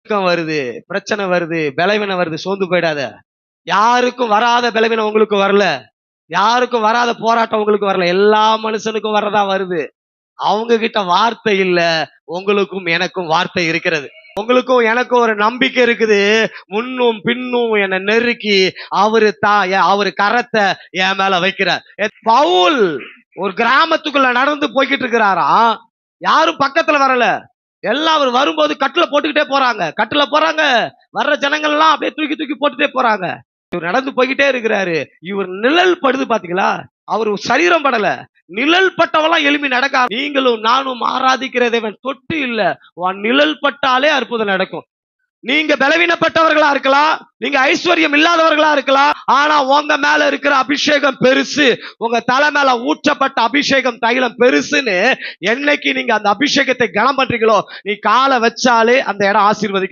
வருது, பிரச்சனை வருது, பலவீனம் வருது, சோர்ந்து போயிடாத. யாருக்கும் வராத பலவீனம் உங்களுக்கு வரல. யாருக்கும் வராத போராட்டம் உங்களுக்கு வரல. எல்லா மனுஷனுக்கும் வர்றதா வருது. அவங்க கிட்ட வார்த்தை இல்ல, உங்களுக்கும் எனக்கும் வார்த்தை இருக்கிறது. உங்களுக்கும் எனக்கும் ஒரு நம்பிக்கை இருக்குது. முன்னும் பின்னும் என்னை நெருக்கி அவரு கரத்தை என் மேல வைக்கிறார். பவுல் ஒரு கிராமத்துக்குள்ள நடந்து போய்கிட்டு இருக்கிறாராம். யாரும் பக்கத்துல வரல. எல்லாம் அவர் வரும்போது கட்டுல போட்டுக்கிட்டே போறாங்க. வர்ற ஜனங்கள் எல்லாம் அப்படியே தூக்கி தூக்கி போட்டுட்டே போறாங்க. இவர் நடந்து போய்கிட்டே இருக்கிறாரு. இவர் நிழல் படுது பாத்தீங்களா? அவர் சரீரம் படல, நிழல் பட்டவெல்லாம் எழுப்பி நடக்க. நீங்களும் நானும் ஆராதிக்கிற தேவன் தொட்டு இல்ல, நிழல் பட்டாலே அற்புதம் நடக்கும். நீங்க பலவீனப்பட்டவர்களா இருக்கலாம், நீங்க ஐஸ்வர்யம் இல்லாதவர்களா இருக்கலாம். ஆனா உங்க மேல இருக்கிற அபிஷேகம் பெருசு. உங்க தலை மேல ஊற்றப்பட்ட அபிஷேகம் தைலம் பெருசுன்னு என்னைக்கு நீங்க அந்த அபிஷேகத்தை கனம் பண்றீங்களோ, நீ காலை வச்சாலே அந்த இடம் ஆசீர்வதிக்க